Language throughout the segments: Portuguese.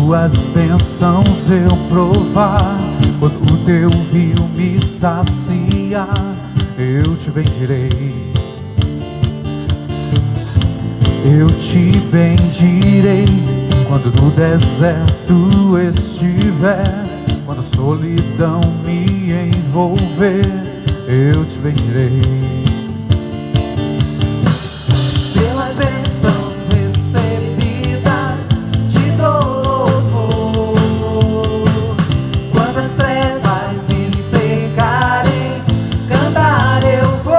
tuas bênçãos eu provar, quando o teu rio me saciar, eu te bendirei. Eu te bendirei quando no deserto estiver, quando a solidão me envolver, eu te bendirei. Pelas bênçãos recebidas te dou louvor. Quando as trevas me cercarem, cantar eu vou.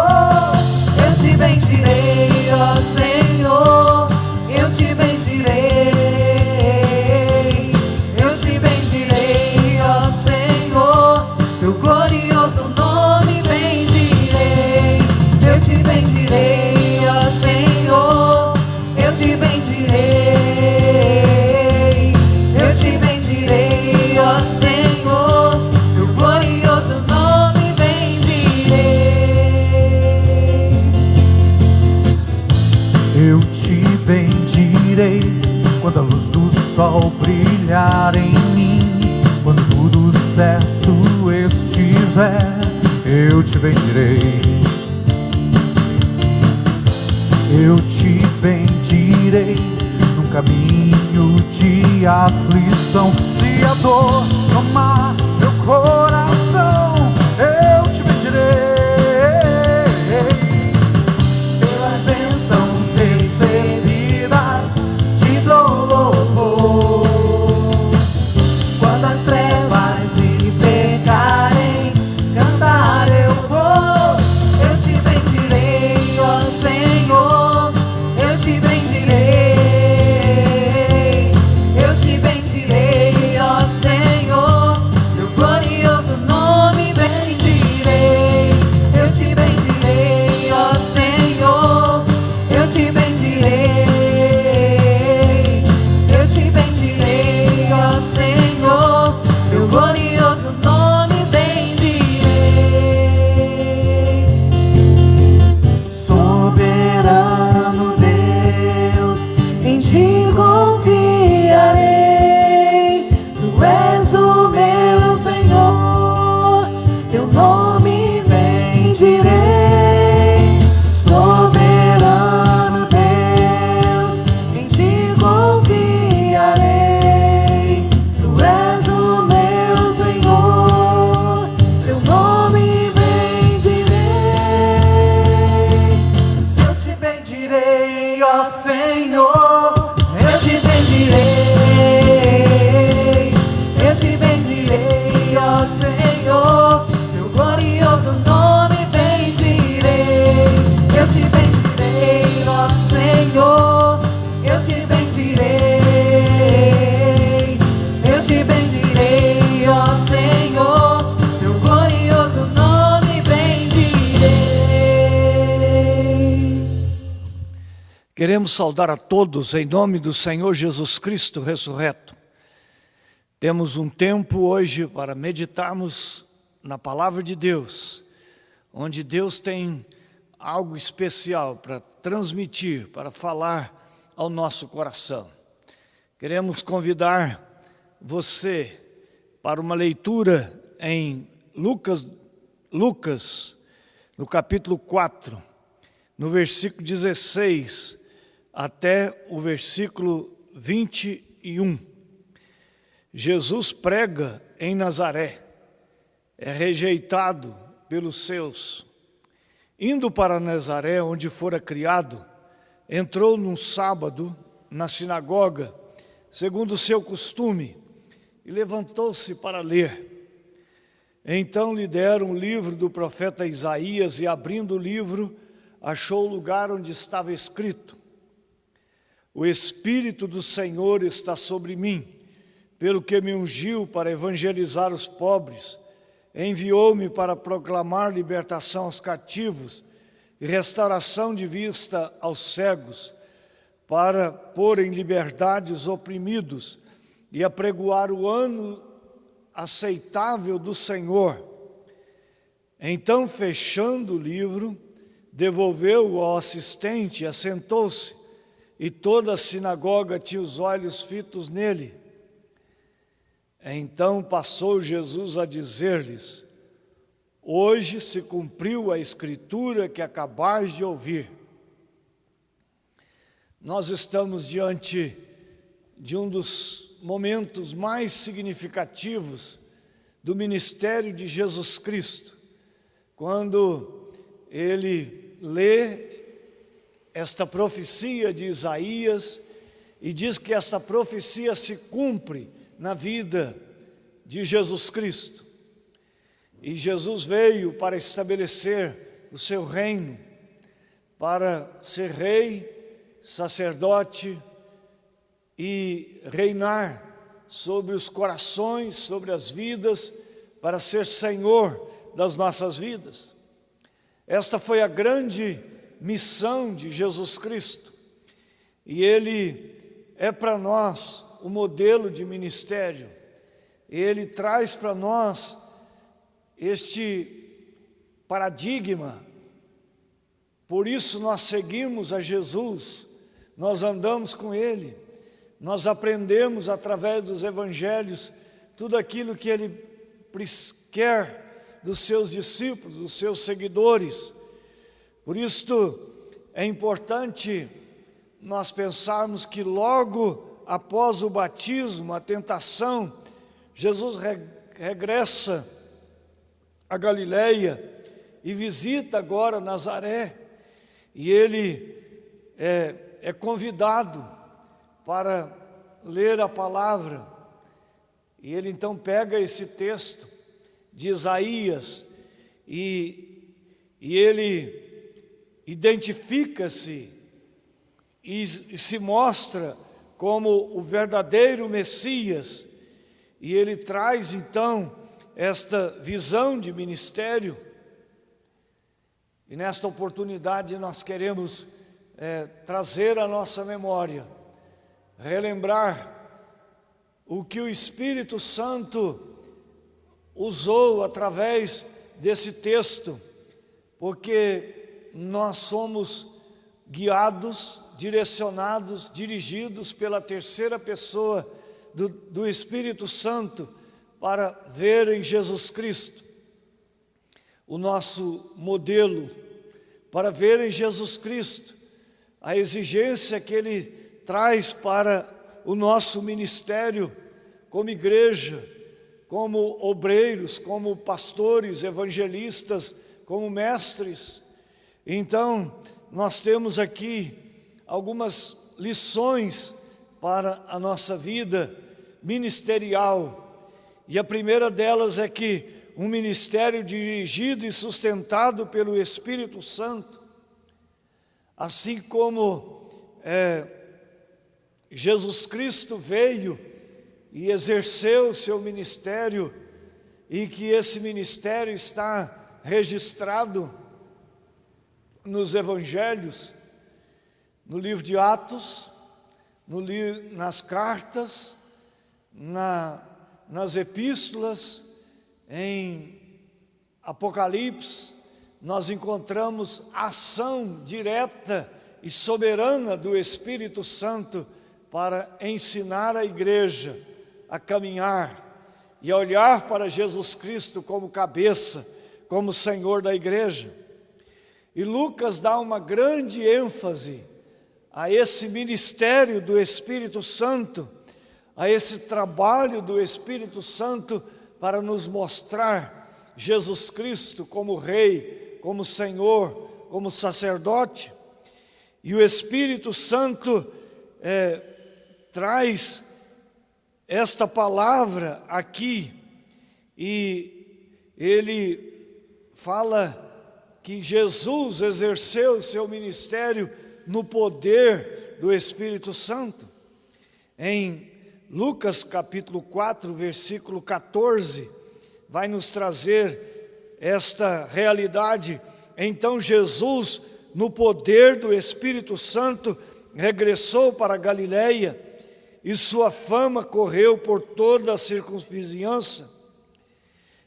Eu te bendirei, ó Senhor, eu te bendirei. Eu te bendirei, ó Senhor, teu glorioso nome bendirei. Eu te bendirei, ó Senhor, eu te bendirei. Eu te bendirei, ó Senhor, teu glorioso nome bendirei. Eu te bendirei quando a luz do sol brilhar em mim, quando tudo certo estiver, eu te bendirei. Eu te bendirei num caminho de aflição. Se a dor tomar meu coração, eu te bendirei. Pelas bênçãos recebidas te dou louvor. Quando as trevas me cercarem, cantar eu vou. Eu te bendirei, ó Senhor, eu te bendirei. Eu te bendirei, ó Senhor, teu glorioso nome bendirei. Eu te bendirei, ó Senhor, eu te bendirei. Eu te bendirei, ó Senhor, teu glorioso nome bendirei. Soberano Deus, em ti confiarei. Tu és o meu Senhor, teu nome bendirei. Soberano Deus, em ti confiarei. Tu és o meu Senhor, teu nome bendirei. Eu te bendirei, ó Senhor, eu te bendirei. Eu te bendirei, ó Senhor, teu glorioso nome bendirei. Eu te bendirei, ó Senhor, eu te bendirei. Eu te bendirei, ó Senhor, teu glorioso nome bendirei. Queremos saudar a todos em nome do Senhor Jesus Cristo ressurreto. Temos um tempo hoje para meditarmos na palavra de Deus, onde Deus tem algo especial para transmitir, para falar ao nosso coração. Queremos convidar você para uma leitura em Lucas, no capítulo 4, no versículo 16 até o versículo 21. Jesus prega em Nazaré, é rejeitado pelos seus. Indo para Nazaré, onde fora criado, entrou num sábado na sinagoga, segundo o seu costume, e levantou-se para ler. Então lhe deram o livro do profeta Isaías, e abrindo o livro, achou o lugar onde estava escrito: O Espírito do Senhor está sobre mim, pelo que me ungiu para evangelizar os pobres, enviou-me para proclamar libertação aos cativos e restauração de vista aos cegos, para pôr em liberdade os oprimidos e apregoar o ano aceitável do Senhor. Então, fechando o livro, devolveu-o ao assistente e assentou-se, e toda a sinagoga tinha os olhos fitos nele. Então passou Jesus a dizer-lhes: hoje se cumpriu a escritura que acabais de ouvir. Nós estamos diante de um dos momentos mais significativos do ministério de Jesus Cristo, quando ele lê esta profecia de Isaías e diz que esta profecia se cumpre na vida de Jesus Cristo. E Jesus veio para estabelecer o seu reino, para ser rei, sacerdote e reinar sobre os corações, sobre as vidas, para ser Senhor das nossas vidas. Esta foi a grande missão de Jesus Cristo. E Ele é para nós o modelo de ministério. Ele traz para nós este paradigma. Por isso nós seguimos a Jesus, nós andamos com Ele, nós aprendemos através dos evangelhos tudo aquilo que Ele quer dos seus discípulos, dos seus seguidores. Por isso é importante nós pensarmos que logo após o batismo, a tentação, Jesus regressa a Galileia e visita agora Nazaré. E ele é convidado para ler a palavra. E ele então pega esse texto de Isaías e ele identifica-se e se mostra como o verdadeiro Messias. E ele traz então esta visão de ministério. E nesta oportunidade nós queremos trazer à nossa memória, relembrar o que o Espírito Santo usou através desse texto, porque nós somos guiados, direcionados, dirigidos pela terceira pessoa do Espírito Santo para ver em Jesus Cristo o nosso modelo, para ver em Jesus Cristo a exigência que Ele traz para o nosso ministério como igreja, como obreiros, como pastores, evangelistas, como mestres. Então, nós temos aqui algumas lições para a nossa vida ministerial. E a primeira delas é que um ministério dirigido e sustentado pelo Espírito Santo, assim como Jesus Cristo veio e exerceu o seu ministério, e que esse ministério está registrado nos evangelhos, no livro de Atos, nas cartas, nas epístolas, em Apocalipse, nós encontramos a ação direta e soberana do Espírito Santo para ensinar a igreja a caminhar e a olhar para Jesus Cristo como cabeça, como Senhor da igreja. E Lucas dá uma grande ênfase a esse ministério do Espírito Santo, a esse trabalho do Espírito Santo para nos mostrar Jesus Cristo como Rei, como Senhor, como sacerdote. E o Espírito Santo traz esta palavra aqui, e ele fala que Jesus exerceu o seu ministério no poder do Espírito Santo. Em Lucas capítulo 4, versículo 14, vai nos trazer esta realidade. Então Jesus, no poder do Espírito Santo, regressou para a Galileia, e sua fama correu por toda a circunvizinhança.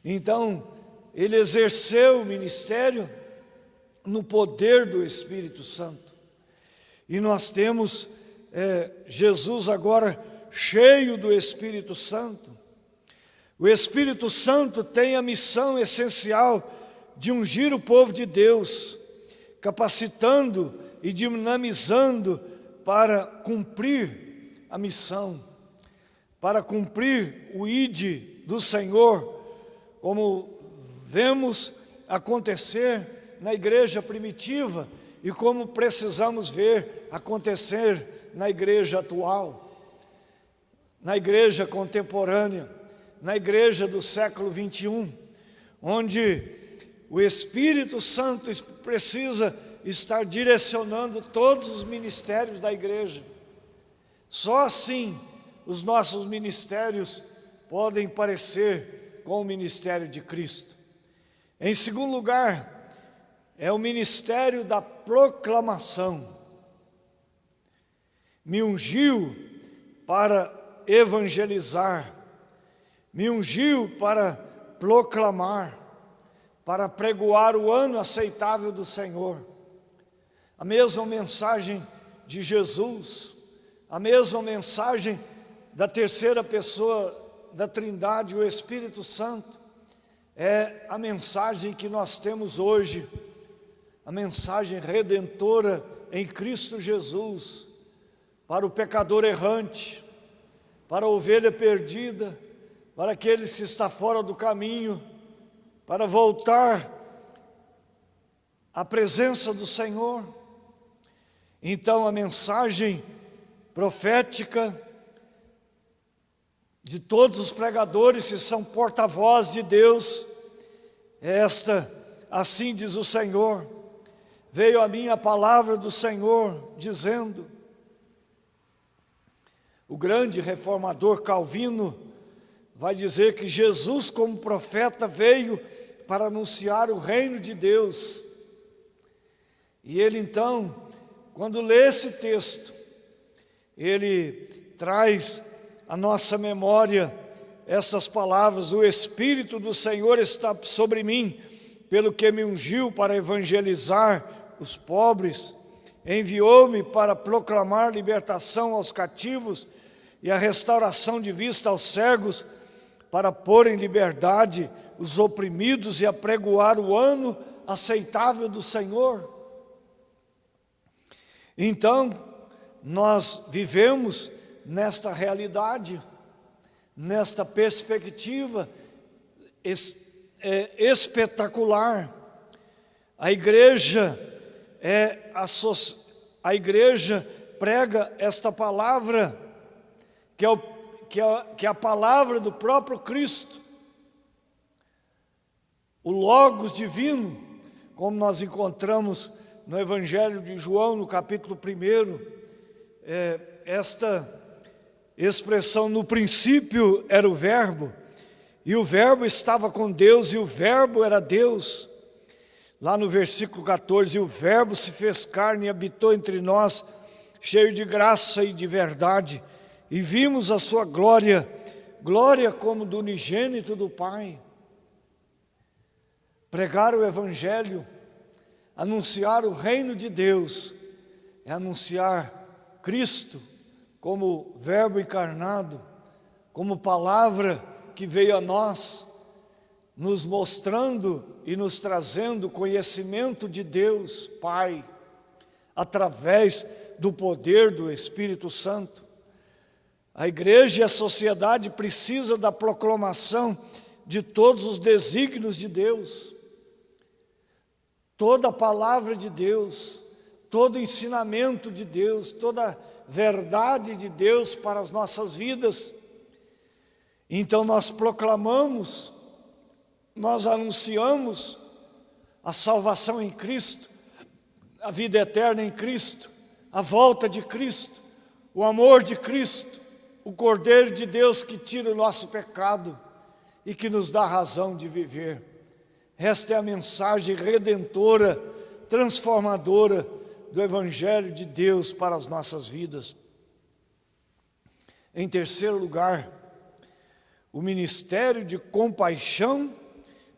Então, ele exerceu o ministério no poder do Espírito Santo. E nós temos Jesus agora cheio do Espírito Santo. O Espírito Santo tem a missão essencial de ungir o povo de Deus, capacitando e dinamizando para cumprir a missão, para cumprir o ID do Senhor, como vemos acontecer na igreja primitiva e como precisamos ver acontecer na igreja atual, na igreja contemporânea, na igreja do século 21, onde o Espírito Santo precisa estar direcionando todos os ministérios da igreja. Só assim os nossos ministérios podem parecer com o ministério de Cristo. Em segundo lugar, é o ministério da proclamação. Me ungiu para evangelizar, me ungiu para proclamar, para pregoar o ano aceitável do Senhor. A mesma mensagem de Jesus, a mesma mensagem da terceira pessoa da Trindade, o Espírito Santo, é a mensagem que nós temos hoje, a mensagem redentora em Cristo Jesus, para o pecador errante, para a ovelha perdida, para aqueles que estão fora do caminho, para voltar à presença do Senhor. Então a mensagem profética de todos os pregadores que são porta-voz de Deus, esta, assim diz o Senhor: veio a mim a palavra do Senhor, dizendo. O grande reformador Calvino vai dizer que Jesus, como profeta, veio para anunciar o reino de Deus. E ele então, quando lê esse texto, ele traz à nossa memória essas palavras: o Espírito do Senhor está sobre mim, pelo que me ungiu para evangelizar os pobres, enviou-me para proclamar libertação aos cativos e a restauração de vista aos cegos, para pôr em liberdade os oprimidos e apregoar o ano aceitável do Senhor. Então, nós vivemos nesta realidade, nesta perspectiva espetacular. A igreja prega esta palavra, que é a palavra do próprio Cristo, o Logos divino, como nós encontramos no Evangelho de João, no capítulo 1, esta expressão: no princípio era o Verbo, e o Verbo estava com Deus, e o Verbo era Deus. Lá no versículo 14, e o Verbo se fez carne e habitou entre nós, cheio de graça e de verdade, e vimos a sua glória, glória como do unigênito do Pai. Pregar o Evangelho, anunciar o reino de Deus, é anunciar Cristo como Verbo encarnado, como palavra que veio a nós, nos mostrando e nos trazendo conhecimento de Deus Pai, através do poder do Espírito Santo. A igreja e a sociedade precisam da proclamação de todos os desígnios de Deus, toda a palavra de Deus, todo o ensinamento de Deus, toda a verdade de Deus para as nossas vidas. Então nós proclamamos, nós anunciamos a salvação em Cristo, a vida eterna em Cristo, a volta de Cristo, o amor de Cristo, o Cordeiro de Deus que tira o nosso pecado e que nos dá razão de viver. Esta é a mensagem redentora, transformadora do Evangelho de Deus para as nossas vidas. Em terceiro lugar, o ministério de compaixão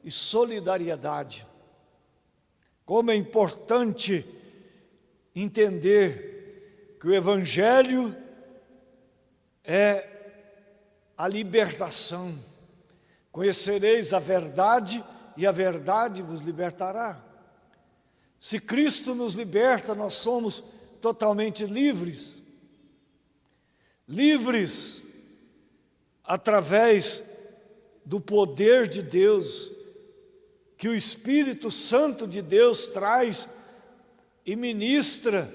e solidariedade. Como é importante entender que o Evangelho é a libertação, Conhecereis a verdade e a verdade vos libertará. Se Cristo nos liberta, nós somos totalmente livres. Livres através do poder de Deus, que o Espírito Santo de Deus traz e ministra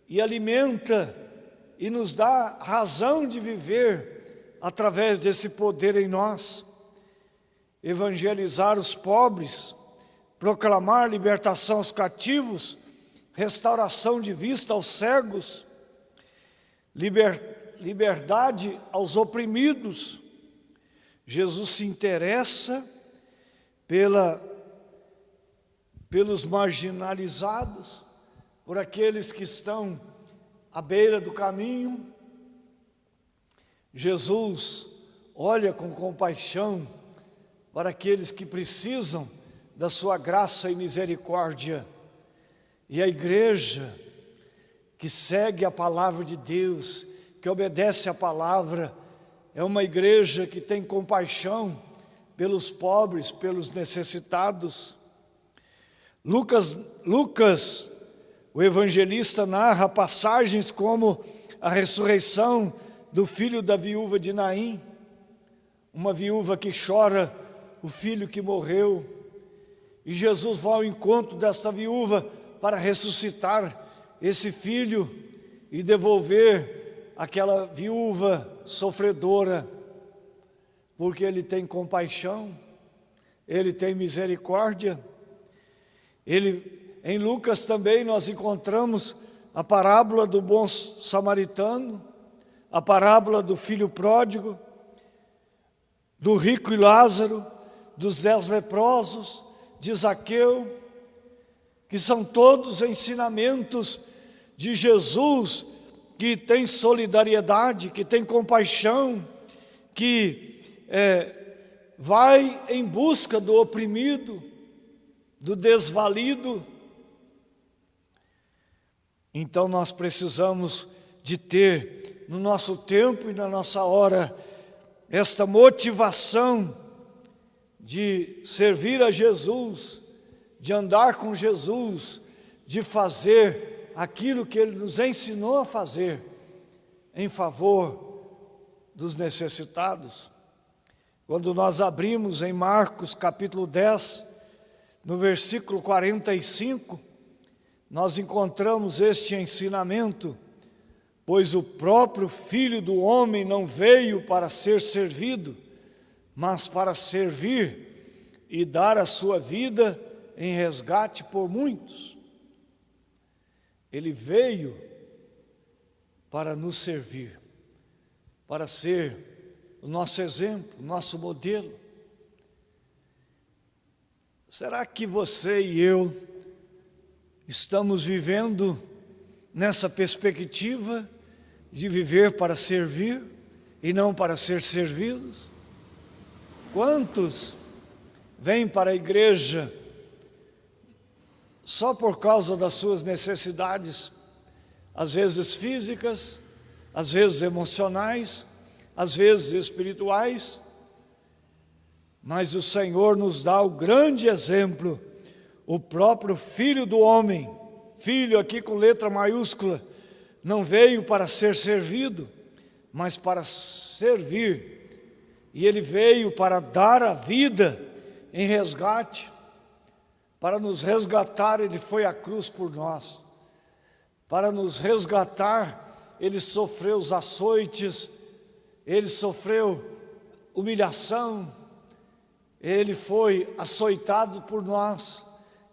e alimenta e nos dá razão de viver através desse poder em nós. Evangelizar os pobres, proclamar libertação aos cativos, restauração de vista aos cegos, liberdade aos oprimidos. Jesus se interessa pelos marginalizados, por aqueles que estão à beira do caminho. Jesus olha com compaixão para aqueles que precisam da sua graça e misericórdia. E a igreja que segue a palavra de Deus, que obedece a palavra, é uma igreja que tem compaixão pelos pobres, pelos necessitados. Lucas, o evangelista, narra passagens como a ressurreição do filho da viúva de Naim, uma viúva que chora o filho que morreu, e Jesus vai ao encontro desta viúva para ressuscitar esse filho e devolver aquela viúva sofredora, porque Ele tem compaixão, Ele tem misericórdia. Em Lucas também nós encontramos a parábola do bom samaritano, a parábola do filho pródigo, do rico e Lázaro, dos 10 leprosos, de Zaqueu, que são todos ensinamentos de Jesus, que tem solidariedade, que tem compaixão, que vai em busca do oprimido, do desvalido. Então nós precisamos de ter no nosso tempo e na nossa hora esta motivação de servir a Jesus, de andar com Jesus, de fazer aquilo que Ele nos ensinou a fazer em favor dos necessitados. Quando nós abrimos em Marcos capítulo 10, no versículo 45, nós encontramos este ensinamento: pois o próprio Filho do Homem não veio para ser servido, mas para servir e dar a sua vida em resgate por muitos. Ele veio para nos servir, para ser o nosso exemplo, o nosso modelo. Será que você e eu estamos vivendo nessa perspectiva de viver para servir e não para ser servidos? Quantos vêm para a igreja só por causa das suas necessidades, às vezes físicas, às vezes emocionais, às vezes espirituais? Mas o Senhor nos dá o grande exemplo, o próprio Filho do Homem, filho aqui com letra maiúscula, não veio para ser servido, mas para servir. E Ele veio para dar a vida em resgate, para nos resgatar. Ele foi à cruz por nós. Para nos resgatar, Ele sofreu os açoites, Ele sofreu humilhação, Ele foi açoitado por nós,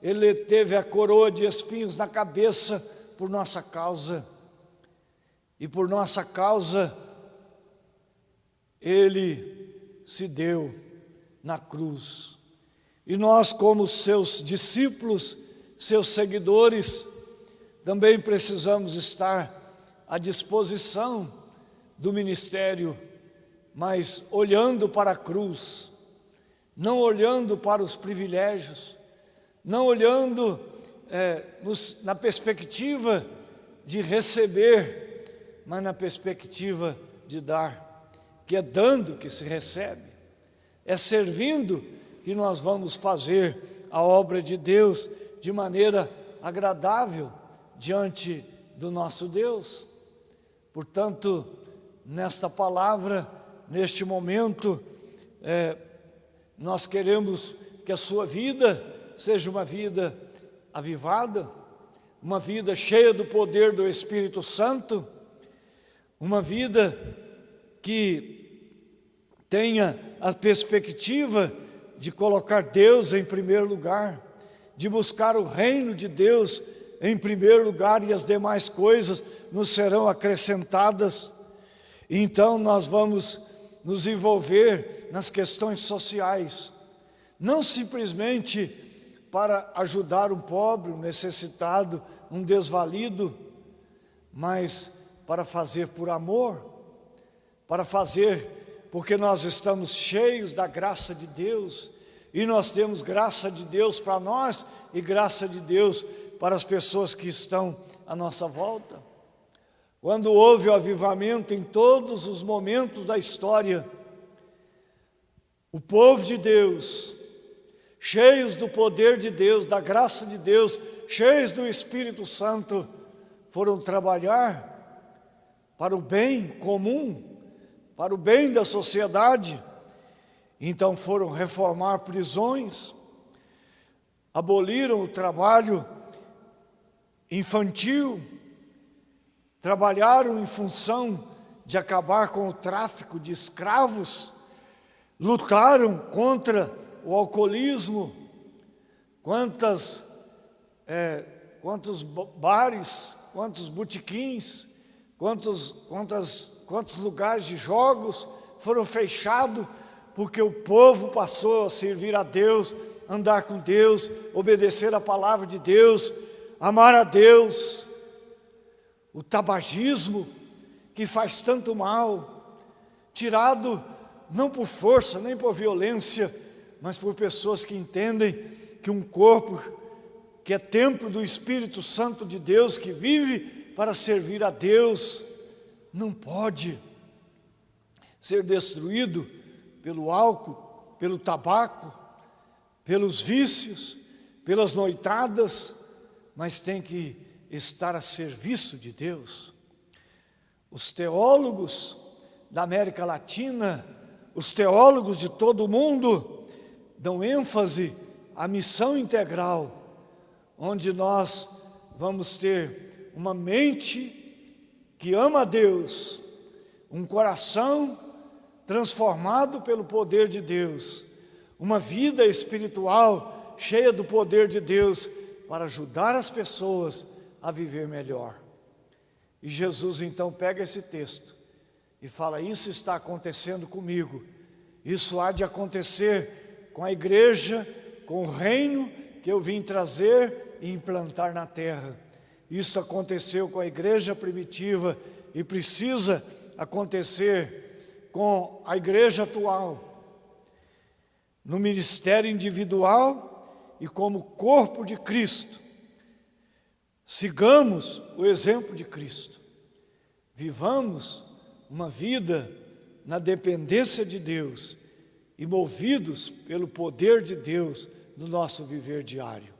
Ele teve a coroa de espinhos na cabeça por nossa causa. E por nossa causa, Ele se deu na cruz. E nós, como seus discípulos, seus seguidores, também precisamos estar à disposição do ministério, mas olhando para a cruz, não olhando para os privilégios, não olhando na perspectiva de receber, mas na perspectiva de dar, que é dando que se recebe, É servindo que nós vamos fazer a obra de Deus de maneira agradável diante do nosso Deus. Portanto, nesta palavra, neste momento, nós queremos que a sua vida seja uma vida avivada, uma vida cheia do poder do Espírito Santo, uma vida que tenha a perspectiva de colocar Deus em primeiro lugar, de buscar o reino de Deus em primeiro lugar, e as demais coisas nos serão acrescentadas. E então nós vamos nos envolver nas questões sociais, não simplesmente para ajudar um pobre, um necessitado, um desvalido, mas para fazer por amor, para fazer porque nós estamos cheios da graça de Deus, e nós temos graça de Deus para nós e graça de Deus para as pessoas que estão à nossa volta. Quando houve o avivamento em todos os momentos da história, o povo de Deus, cheios do poder de Deus, da graça de Deus, cheios do Espírito Santo, foram trabalhar para o bem comum, para o bem da sociedade. Então foram reformar prisões, aboliram o trabalho infantil, trabalharam em função de acabar com o tráfico de escravos, lutaram contra o alcoolismo. Quantos bares, quantos botequins, quantos lugares de jogos foram fechados, porque o povo passou a servir a Deus, andar com Deus, obedecer a palavra de Deus, amar a Deus. O tabagismo, que faz tanto mal, tirado não por força, nem por violência, mas por pessoas que entendem que um corpo que é templo do Espírito Santo de Deus, que vive para servir a Deus, não pode ser destruído pelo álcool, pelo tabaco, pelos vícios, pelas noitadas, mas tem que estar a serviço de Deus. Os teólogos da América Latina, os teólogos de todo o mundo, dão ênfase à missão integral, onde nós vamos ter uma mente que ama a Deus, um coração transformado pelo poder de Deus, uma vida espiritual cheia do poder de Deus para ajudar as pessoas a viver melhor. E Jesus então pega esse texto e fala: isso está acontecendo comigo, isso há de acontecer com a igreja, com o reino que eu vim trazer e implantar na terra. Isso aconteceu com a igreja primitiva e precisa acontecer com a igreja atual, no ministério individual e como corpo de Cristo. Sigamos o exemplo de Cristo, vivamos uma vida na dependência de Deus e movidos pelo poder de Deus no nosso viver diário.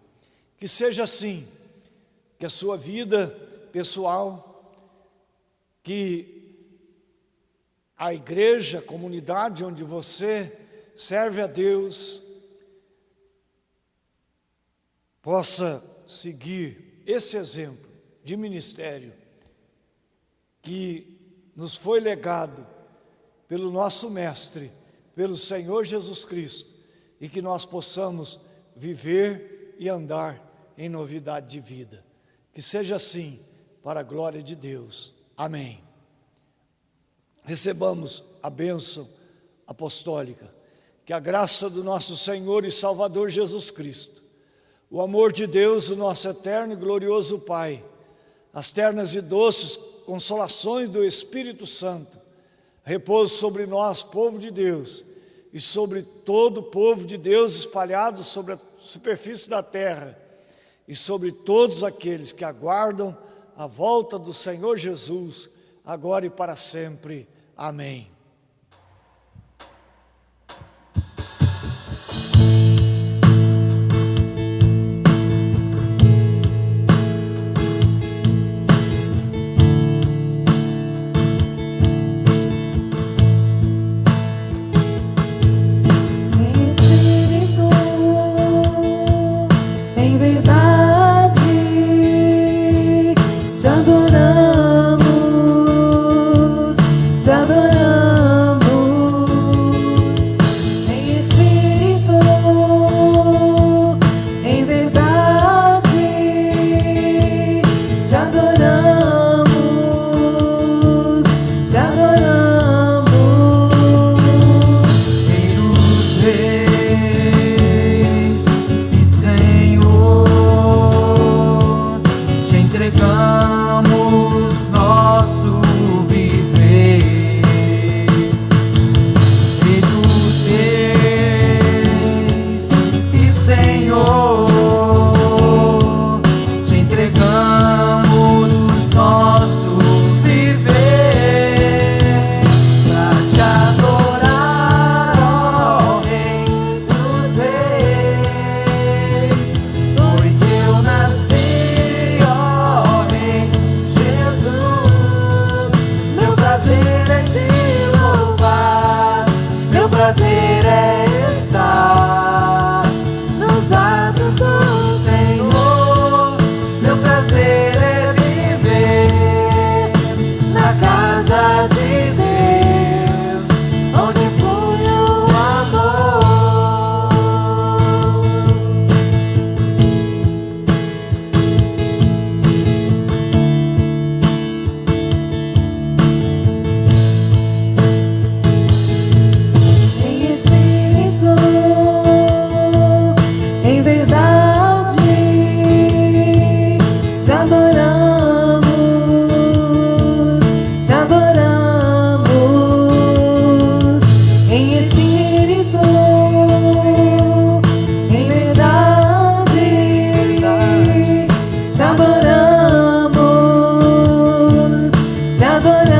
Que seja assim, que a sua vida pessoal, que a igreja, a comunidade onde você serve a Deus, possa seguir esse exemplo de ministério que nos foi legado pelo nosso Mestre, pelo Senhor Jesus Cristo, e que nós possamos viver e andar em novidade de vida. Que seja assim, para a glória de Deus. Amém. Recebamos a bênção apostólica. Que a graça do nosso Senhor e Salvador Jesus Cristo, o amor de Deus, o nosso eterno e glorioso Pai, as ternas e doces consolações do Espírito Santo, repouse sobre nós, povo de Deus, e sobre todo o povo de Deus espalhado sobre a superfície da terra, e sobre todos aqueles que aguardam a volta do Senhor Jesus, agora e para sempre. Amém. casa de Deus, onde flui o amor. Em espírito, em verdade, te adoramos, te adoramos. Em espírito, em verdade, te adoramos, te adoramos.